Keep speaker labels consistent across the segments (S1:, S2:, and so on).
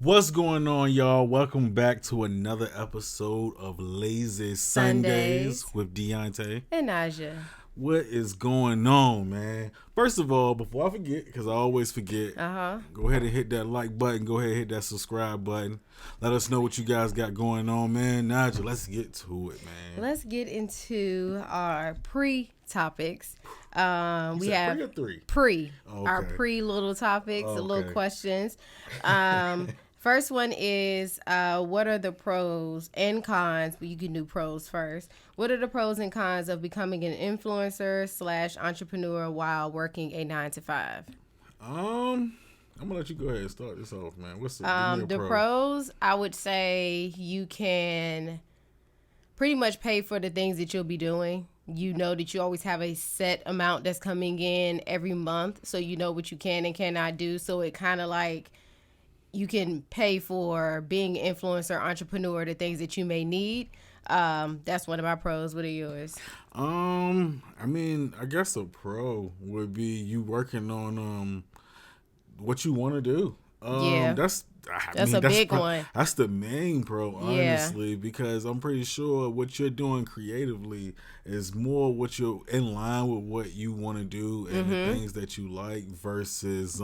S1: What's going on, y'all? Welcome back to another episode of Lazy Sundays with Dionte
S2: and NiJa.
S1: What is going on, man? First of all, before I forget, because I always forget, go ahead and hit that like button. Go ahead and hit that subscribe button. Let us know what you guys got going on, man. NiJa, let's get to it, man.
S2: Let's get into our pre-topics. We have
S1: pre or three?
S2: Pre.
S1: Okay.
S2: Our pre-little topics, the little questions. First one is, what are the pros and cons? But you can do pros first. What are the pros and cons of becoming an influencer / entrepreneur while working a 9-to-5?
S1: I'm gonna let you go ahead and start this off, man. What's the
S2: pros? I would say you can pretty much pay for the things that you'll be doing. You know that you always have a set amount that's coming in every month, so you know what you can and cannot do. So it kind of like you can pay for being an influencer, entrepreneur, the things that you may need. That's one of my pros. What are yours?
S1: I mean, I guess a pro would be you working on what you want to do. That's a big one. That's the main pro, honestly, because I'm pretty sure what you're doing creatively is more what you're in line with what you want to do and the things that you like versus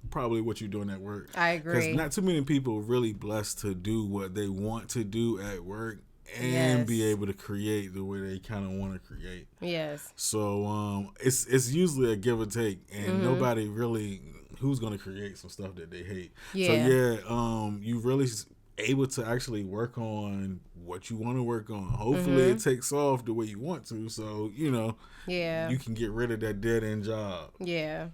S1: probably what you're doing at work.
S2: I agree.
S1: Because not too many people are really blessed to do what they want to do at work and be able to create the way they kind of want to create.
S2: Yes.
S1: So it's usually a give or take, and nobody really who's going to create some stuff that they hate.
S2: Yeah.
S1: So you really able to actually work on what you want to work on. Hopefully it takes off the way you want to, so you can get rid of that dead end job.
S2: Yeah.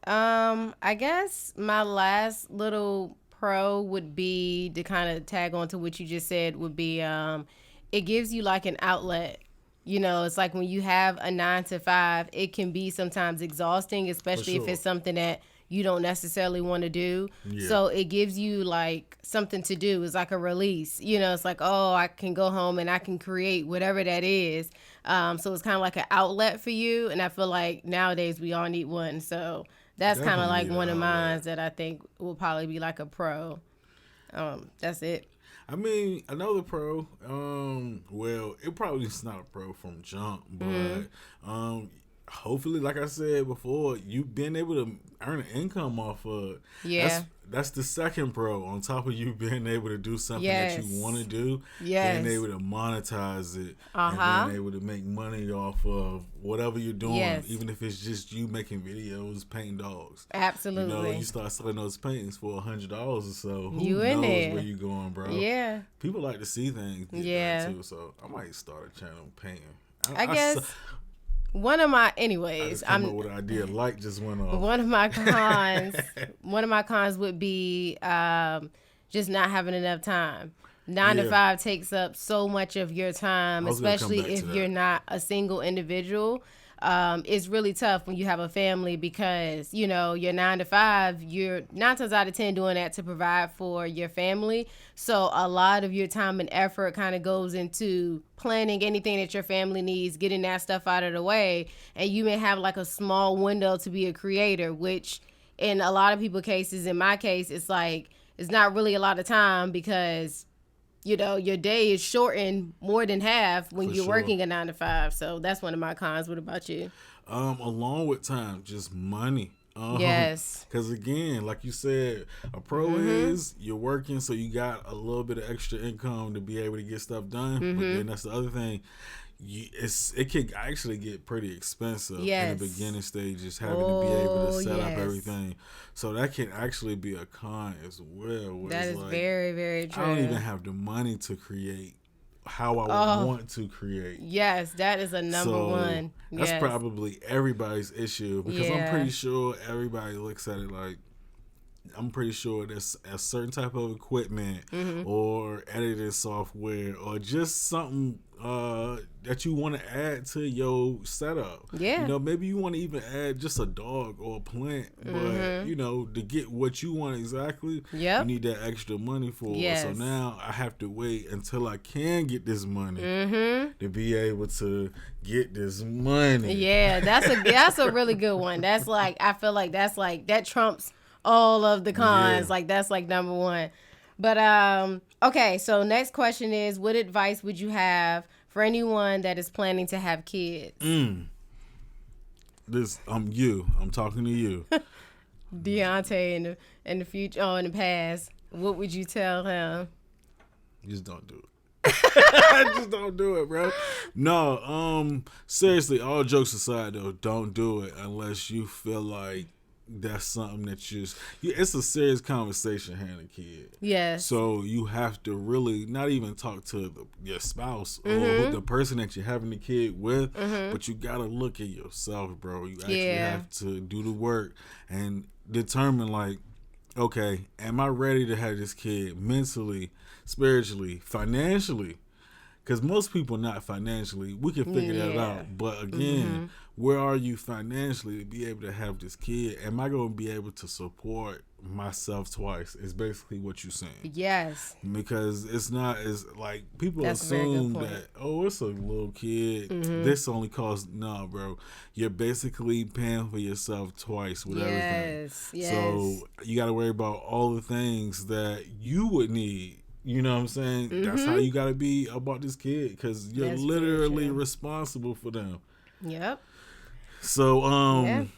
S2: I guess my last little pro would be to kind of tag on to what you just said would be it gives you like an outlet. You know, it's like when you have a 9-to-5, it can be sometimes exhausting, especially if it's something that you don't necessarily want to do. Yeah. So it gives you like something to do. It's like a release. You know, it's like, oh, I can go home and I can create whatever that is. So it's kind of like an outlet for you. And I feel like nowadays we all need one. So that's kind of like one of mine that I think will probably be like a pro. That's it.
S1: I mean, another pro, well, it probably is not a pro from jump, but hopefully, like I said before, you've been able to earn an income off of it.
S2: Yeah.
S1: That's the second pro, on top of you being able to do something that you want to do, being able to monetize it, and being able to make money off of whatever you're doing, even if it's just you making videos, painting dogs.
S2: Absolutely.
S1: You know, you start selling those paintings for $100 or so. Who
S2: knows
S1: where you going, bro?
S2: Yeah.
S1: People like to see things get done too, so I might start a channel painting.
S2: I guess. One of my, anyways,
S1: I'm up with an idea. Light just went off.
S2: One of my cons would be just not having enough time. 9-to-5 takes up so much of your time, especially if you're not a single individual. It's really tough when you have a family because, you know, your 9-to-5, you're 9 times out of 10 doing that to provide for your family. So a lot of your time and effort kind of goes into planning anything that your family needs, getting that stuff out of the way. And you may have like a small window to be a creator, which in a lot of people's cases, in my case, it's like, it's not really a lot of time because, you know, your day is shortened more than half when you're working a 9-to-5. So that's one of my cons. What about you?
S1: Along with time, just money.
S2: Yes.
S1: Because again, like you said, a pro is you're working, so you got a little bit of extra income to be able to get stuff done. But then that's the other thing. It can actually get pretty expensive in the beginning stages, having to be able to set up everything. So that can actually be a con as well.
S2: That is like, very, very true.
S1: I don't even have the money to create how I would want to create.
S2: Yes, that is a number one.
S1: That's probably everybody's issue because I'm pretty sure everybody looks at it like, I'm pretty sure there's a certain type of equipment or editing software or just something that you want to add to your setup. Yeah. You know, maybe you want to even add just a dog or a plant, but, you know, to get what you want exactly, you need that extra money for it. So now I have to wait until I can get this money to be able to get this money.
S2: Yeah, that's a really good one. That's like, I feel like that's like, that trumps all of the cons. Like, that's like number one. But, okay, so next question is, what advice would you have for anyone that is planning to have kids?
S1: I'm talking to you.
S2: Dionte in the future, in the past, what would you tell him?
S1: Just don't do it. Just don't do it, bro. No, seriously, all jokes aside, though, don't do it unless you feel like that's something that it's a serious conversation having a kid.
S2: Yes.
S1: So you have to really not even talk to your spouse or the person that you're having the kid with, but you got to look at yourself, bro. You actually have to do the work and determine, like, okay, am I ready to have this kid mentally, spiritually, financially? Because most people not financially. We can figure that out. But again, where are you financially to be able to have this kid? Am I going to be able to support myself twice? Is basically what you're saying.
S2: Yes.
S1: Because it's not as like people assume that, it's a little kid. This only costs, no, bro. You're basically paying for yourself twice with everything.
S2: Yes.
S1: So you got to worry about all the things that you would need. You know what I'm saying? That's how you got to be about this kid, because you're literally responsible for them.
S2: Yep.
S1: So,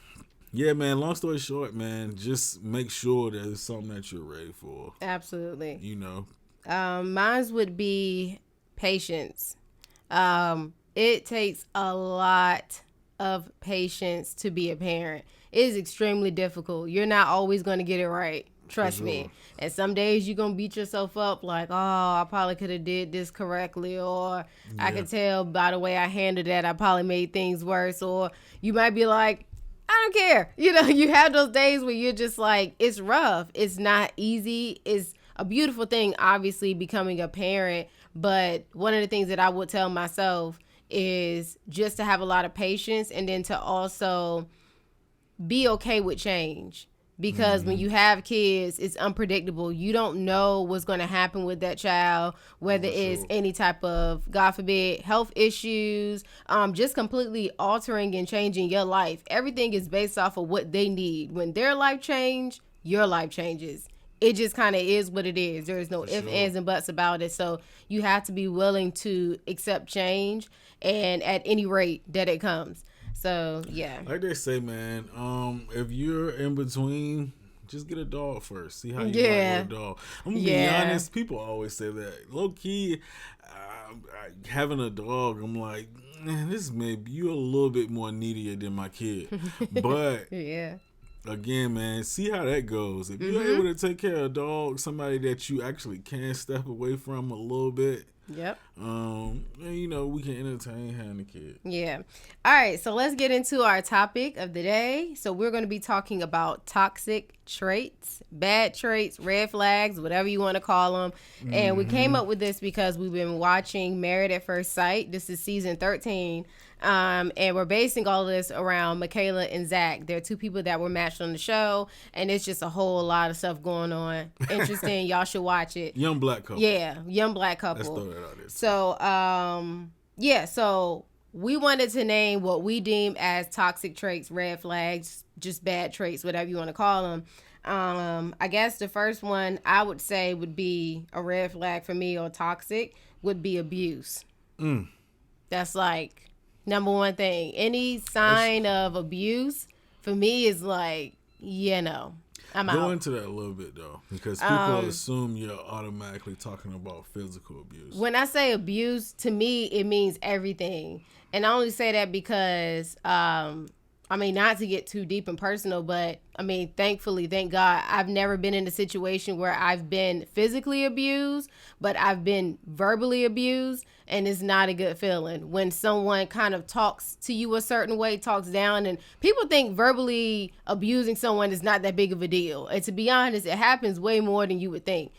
S1: yeah, man, long story short, man, just make sure that it's something that you're ready for.
S2: Absolutely.
S1: You know?
S2: Mine would be patience. It takes a lot of patience to be a parent. It is extremely difficult. You're not always going to get it right. Trust me. And some days you're going to beat yourself up like, I probably could have did this correctly, or I could tell by the way I handled that I probably made things worse, or you might be like, I don't care. You know, you have those days where you're just like, it's rough. It's not easy. It's a beautiful thing, obviously, becoming a parent. But one of the things that I would tell myself is just to have a lot of patience, and then to also be okay with change. Because when you have kids, it's unpredictable. You don't know what's going to happen with that child, whether it's any type of, God forbid, health issues, just completely altering and changing your life. Everything is based off of what they need. When their life change, your life changes. It just kind of is what it is. There is no ifs, ands, and buts about it. So you have to be willing to accept change, and at any rate that it comes. So, yeah.
S1: Like they say, man, if you're in between, just get a dog first. See how you like with a dog. I'm going to be honest. People always say that. Low key, having a dog, I'm like, man, you're a little bit more needier than my kid. But, again, man, see how that goes. If you're able to take care of a dog, somebody that you actually can step away from a little bit, you know, we can entertain having a kid.
S2: Yeah. All right, so let's get into our topic of the day. So we're going to be talking about toxic traits, bad traits, red flags, whatever you want to call them. And we came up with this because we've been watching Married at First Sight. This is season 13. And we're basing all of this around Michaela and Zach. They're two people that were matched on the show, and it's just a whole lot of stuff going on. Interesting. Y'all should watch it.
S1: Young black couple.
S2: Yeah, young black couple.
S1: Let's throw that out there.
S2: So, so we wanted to name what we deem as toxic traits, red flags, just bad traits, whatever you want to call them. I guess the first one I would say would be a red flag for me, or toxic, would be abuse. That's like number one thing. Any sign of abuse for me is like, I'm out.
S1: Go into that a little bit, though, because people assume you're automatically talking about physical abuse.
S2: When I say abuse, to me, it means everything. And I only say that because, not to get too deep and personal, but, thankfully, thank God, I've never been in a situation where I've been physically abused, but I've been verbally abused, and it's not a good feeling when someone kind of talks to you a certain way, talks down, and people think verbally abusing someone is not that big of a deal. And to be honest, it happens way more than you would think.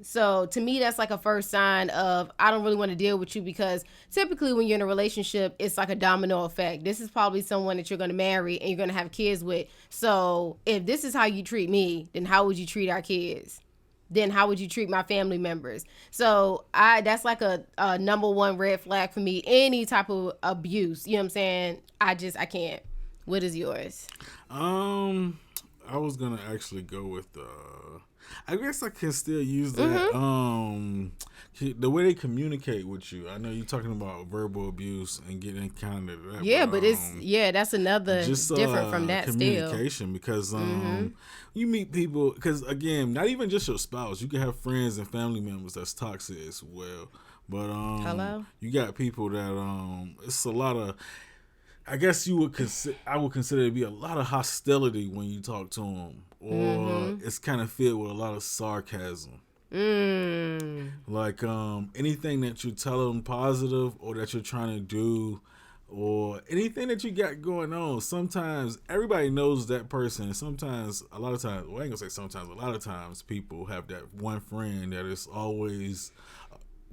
S2: So to me, that's like a first sign of, I don't really want to deal with you, because typically when you're in a relationship, it's like a domino effect. This is probably someone that you're going to marry and you're going to have kids with. So if this is how you treat me, then how would you treat our kids? Then how would you treat my family members? So that's like a number one red flag for me. Any type of abuse, you know what I'm saying? I can't. What is yours?
S1: I was gonna actually go with I guess I can still use that. The way they communicate with you. I know you're talking about verbal abuse and getting kind of that.
S2: Yeah, but that's another just different from that
S1: communication because you meet people because again, not even just your spouse. You can have friends and family members that's toxic as well. But you got people that it's a lot of. I guess I would consider it to be a lot of hostility when you talk to them, or it's kind of filled with a lot of sarcasm. Like anything that you tell them positive or that you're trying to do, or anything that you got going on. Sometimes everybody knows that person. Sometimes, a lot of times, well, I ain't gonna say sometimes. A lot of times, people have that one friend that is always.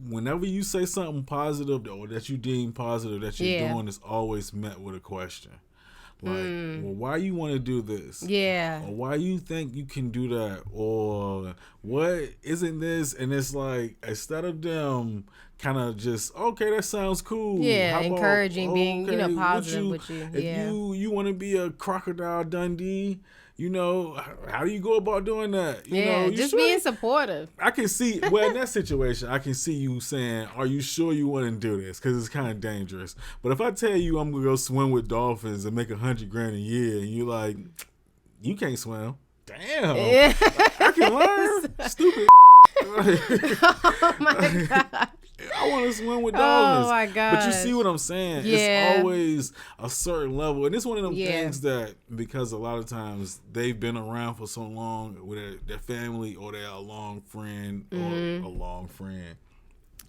S1: Whenever you say something positive or that you deem positive that you're doing, is always met with a question. Like, well, why you want to do this?
S2: Yeah.
S1: Or why you think you can do that? Or what isn't this? And it's like, instead of them kind of just, okay, that sounds cool.
S2: Yeah,
S1: how about,
S2: encouraging, being, positive with you.
S1: If you want to be a Crocodile Dundee, how do you go about doing that?
S2: Just being supportive.
S1: I can see, well, in that situation, I can see you saying, are you sure you want to do this? Because it's kind of dangerous. But if I tell you I'm going to go swim with dolphins and make $100,000 a year, and you're like, you can't swim. Damn. Yeah. I can learn. Stupid.
S2: Oh, my God.
S1: I want to swim with dolphins.
S2: Oh my god!
S1: But you see what I'm saying? Yeah. It's always a certain level, and it's one of them things that because a lot of times they've been around for so long with their family or they're a long friend or a long friend.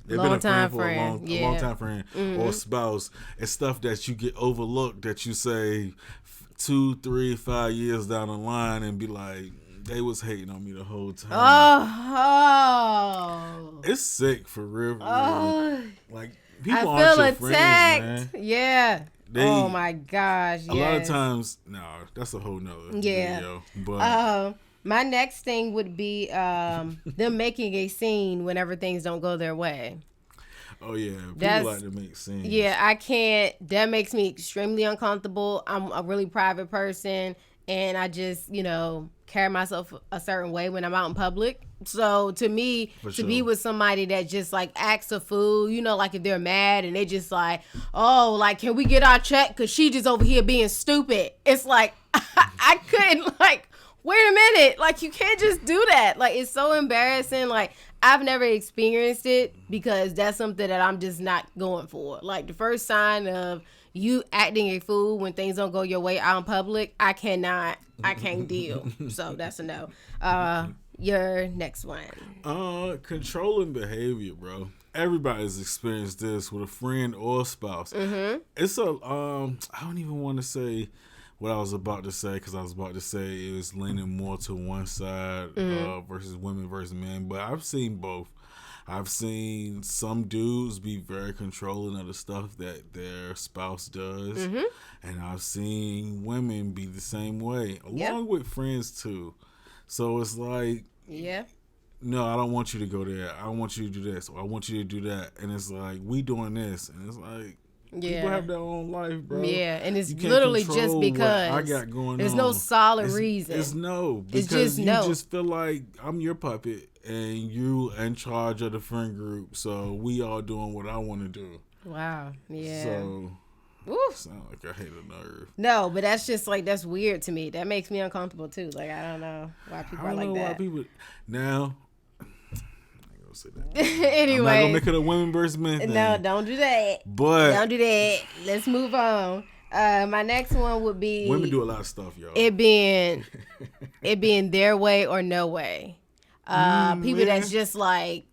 S1: They've been a friend for a long time friend or spouse. It's stuff that you get overlooked that you say 2, 3, 5 years down the line and be like. They was hating on me the whole time.
S2: Oh.
S1: It's sick for real. Like people
S2: I feel
S1: aren't your
S2: attacked.
S1: friends, man.
S2: Yeah. Oh my gosh. Yes.
S1: A lot of times, that's a whole nother video. But
S2: my next thing would be them making a scene whenever things don't go their way.
S1: Oh yeah, people like to make scenes.
S2: Yeah, I can't. That makes me extremely uncomfortable. I'm a really private person. And I just, carry myself a certain way when I'm out in public. So to me, be with somebody that just like acts a fool, like if they're mad and they just like, oh, like, can we get our check? Because she just over here being stupid. It's like, I couldn't wait a minute. Like, you can't just do that. Like, it's so embarrassing. Like, I've never experienced it because that's something that I'm just not going for. Like, the first sign of you acting a fool when things don't go your way out in public, I can't deal. So that's a no. Your next one.
S1: Controlling behavior, bro. Everybody's experienced this with a friend or a spouse. It's I don't even want to say what I was about to say because I was about to say it was leaning more to one side versus women versus men, but I've seen both. I've seen some dudes be very controlling of the stuff that their spouse does. And I've seen women be the same way, along with friends too. So it's like, no, I don't want you to go there. I want you to do this. Or I want you to do that. And it's like, we doing this. And it's like, people have their own life, bro.
S2: Yeah, and it's literally just because
S1: I got going
S2: there's
S1: on.
S2: no solid reason.
S1: It's because you just feel like I'm your puppet and you in charge of the friend group. So we all doing what I want to do.
S2: Wow. Yeah.
S1: So sound like I hate a nerve.
S2: No, but that's just like that's weird to me. That makes me uncomfortable too. Like I don't know why people are like that. I don't know why people
S1: now.
S2: Anyway,
S1: I'm not gonna make it a women versus men thing.
S2: No, don't do that.
S1: But
S2: don't do that. Let's move on. My next one would be
S1: women do a lot of stuff, y'all.
S2: It being their way or no way. People that's just like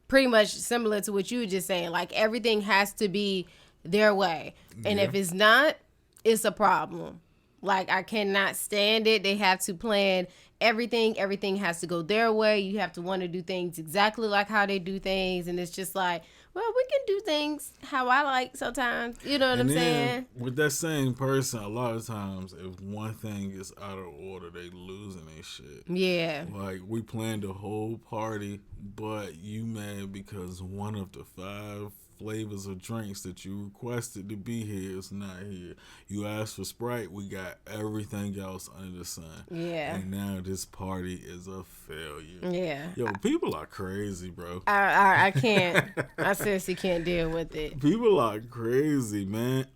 S2: pretty much similar to what you were just saying. Like everything has to be their way, and if it's not, it's a problem. Like I cannot stand it. They have to plan everything. Everything has to go their way. You have to want to do things exactly like how they do things, and it's just like, well, we can do things how I like sometimes. You know what I'm saying?
S1: With that same person, a lot of times, if one thing is out of order, they losing their shit.
S2: Yeah.
S1: Like, we planned the whole party, but you mad because one of the 5 flavors of drinks that you requested to be here is not here. You asked for Sprite, we got everything else under the sun.
S2: Yeah.
S1: And now this party is a failure.
S2: Yeah.
S1: Yo, people are crazy, bro.
S2: I can't. I seriously can't deal with it.
S1: People are crazy, man.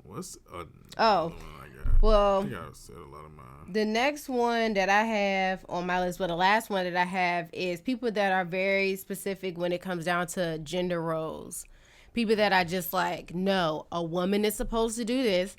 S1: What's
S2: well,
S1: I think I said a lot of mine.
S2: The next one that I have on my list, the last one that I have is people that are very specific when it comes down to gender roles. People that are just like, no, a woman is supposed to do this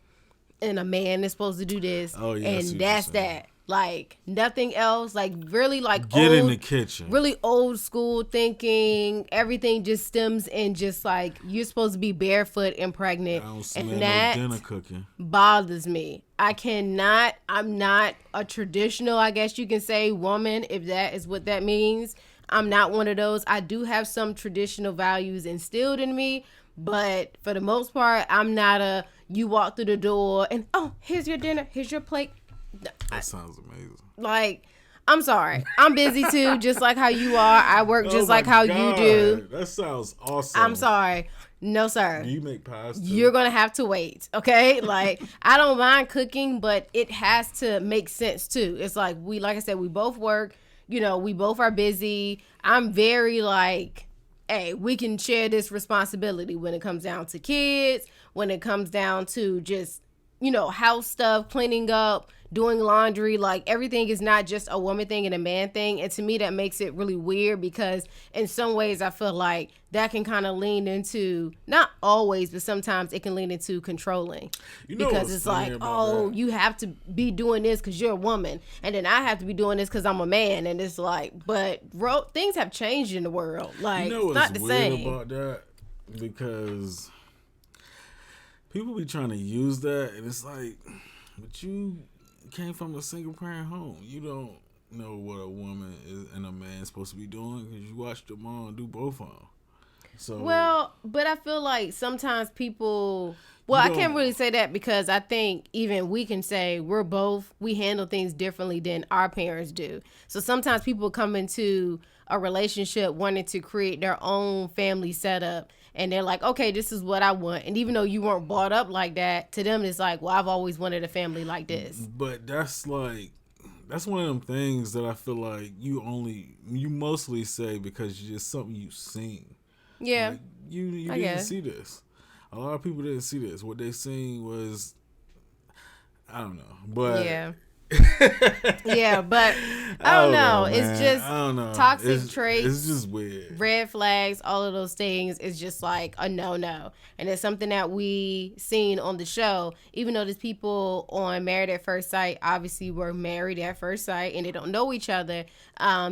S2: and a man is supposed to do this.
S1: Oh, yeah,
S2: and that's that. Like nothing else. Like really like
S1: get in the kitchen.
S2: Really old school thinking. Everything just stems in just like you're supposed to be barefoot and pregnant.
S1: I don't smell
S2: and that
S1: no dinner cooking.
S2: Bothers me. I'm not a traditional, I guess you can say, woman, if that is what that means. I'm not one of those. I do have some traditional values instilled in me, but for the most part, I'm not you walk through the door and, oh, here's your dinner, here's your plate.
S1: That sounds amazing.
S2: Like, I'm sorry. I'm busy too, just like how you are. I work just like how you do.
S1: That sounds awesome.
S2: I'm sorry. No, sir.
S1: Do you make pies too?
S2: You're going to have to wait, okay? Like, I don't mind cooking, but it has to make sense too. It's like, like I said, we both work. You know, we both are busy. I'm very like, hey, we can share this responsibility when it comes down to kids, when it comes down to just, house stuff, cleaning up, doing laundry. Like everything is not just a woman thing and a man thing. And to me, that makes it really weird because in some ways I feel like that can kind of lean into, not always, but sometimes it can lean into controlling. Because it's like, oh, you have to be doing this because you're a woman. And then I have to be doing this because I'm a man. And it's like, but things have changed in the world. Like, it's not the same.
S1: You know what's weird about that? Because people be trying to use that, and it's like, but you came from a single parent home. You don't know what a woman and a man is supposed to be doing because you watched your mom do both of them. So
S2: but I feel like sometimes people. Well, I can't really say that because I think even we can say we handle things differently than our parents do. So sometimes people come into a relationship wanting to create their own family setup. And they're like, okay, this is what I want. And even though you weren't brought up like that, to them it's like, well, I've always wanted a family like this.
S1: But that's one of them things that I feel like you mostly say because it's just something you've seen.
S2: Yeah.
S1: Like, you didn't see this. A lot of people didn't see this. What they seen was, I don't know. But
S2: yeah. Yeah, but I don't know. It's just toxic traits.
S1: It's just weird.
S2: Red flags, all of those things is just like a no. And it's something that we seen on the show. Even though there's people on Married at First Sight, obviously were married at first sight and they don't know each other.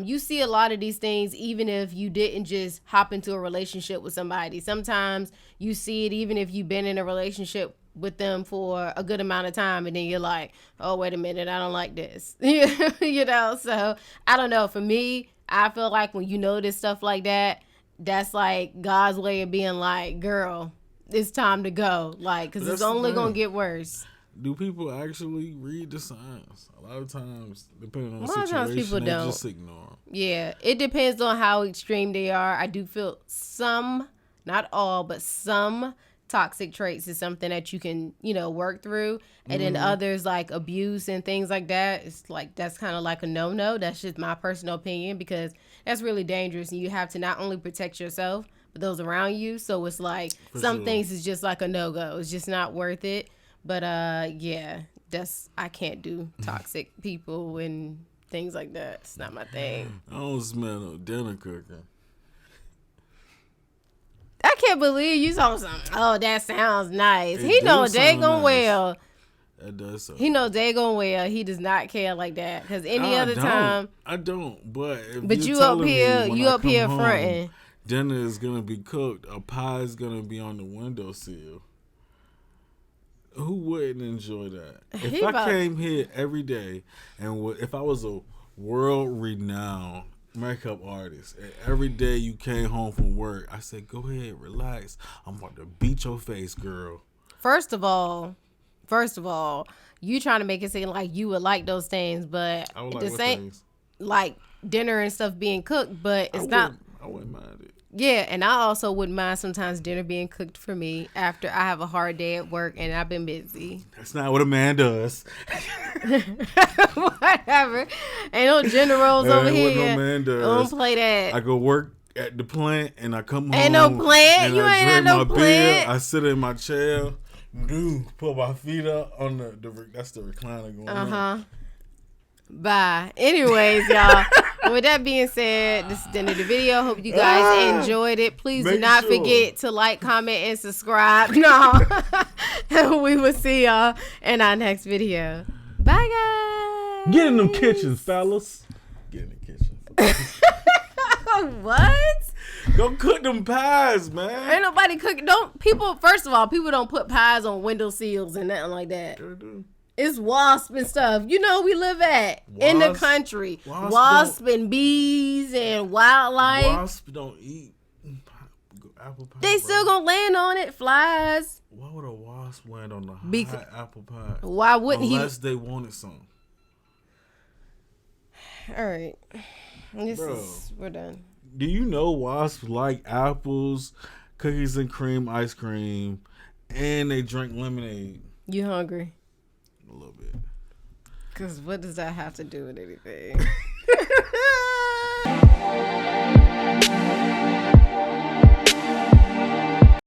S2: You see a lot of these things even if you didn't just hop into a relationship with somebody. Sometimes you see it even if you've been in a relationship with them for a good amount of time and then you're like, oh, wait a minute, I don't like this. So I don't know. For me, I feel like when you notice stuff like that, that's like God's way of being like, girl, it's time to go. Like, because it's only going to get worse.
S1: Do people actually read the signs? A lot of times, depending on the situation,
S2: times people
S1: they
S2: don't.
S1: just ignore them. Yeah,
S2: it depends on how extreme they are. I do feel some, not all, but some toxic traits is something that you can, work through. And then others like abuse and things like that, it's like, that's kind of like a no. That's just my personal opinion because that's really dangerous. And you have to not only protect yourself, but those around you. So it's like things is just like a no-go. It's just not worth it. But I can't do toxic people and things like that. It's not my thing.
S1: I don't smell no dinner cooking.
S2: I can't believe you saw something. Oh, that sounds nice. He knows daggone well.
S1: That does sound.
S2: He knows daggone well. He does not care like that. Because any other time,
S1: I don't. But
S2: you up here fronting.
S1: Dinner is gonna be cooked. A pie is gonna be on the windowsill. Who wouldn't enjoy that? If I came here every day and if I was a world-renowned makeup artist and every day you came home from work, I said, go ahead, relax. I'm about to beat your face, girl.
S2: First of all, you trying to make it seem like you would like those things, but
S1: I would
S2: the same, like dinner and stuff being cooked, but it's not.
S1: I wouldn't mind it.
S2: Yeah, and I also wouldn't mind sometimes dinner being cooked for me after I have a hard day at work and I've been busy.
S1: That's not what a man does.
S2: Whatever. Ain't no gender roles over here.
S1: What no man does.
S2: Don't play that.
S1: I go work at the plant and I come home.
S2: Ain't no plant. You ain't at no plant.
S1: Beer, I sit in my chair. Put my feet up on that's the recliner going on.
S2: Bye. Anyways, y'all. With that being said, this is the end of the video. Hope you guys enjoyed it. Please do not forget to like, comment, and subscribe. No. And we will see y'all in our next video. Bye, guys.
S1: Get in them kitchens, fellas. Get in the kitchen.
S2: What?
S1: Go cook them pies, man.
S2: Ain't nobody cooking. First of all, people don't put pies on window sills and nothing like that. Sure do. It's wasp and stuff. You know we live in the country. Wasp and bees and wildlife.
S1: Wasp don't eat apple pie.
S2: They still gonna land on it. Flies.
S1: Why would a wasp land on the hot apple pie?
S2: Why wouldn't
S1: Unless they wanted some.
S2: All right. We're done.
S1: Do you know wasps like apples, cookies and cream, ice cream, and they drink lemonade?
S2: You hungry?
S1: A little bit.
S2: Because what does that have to do with anything?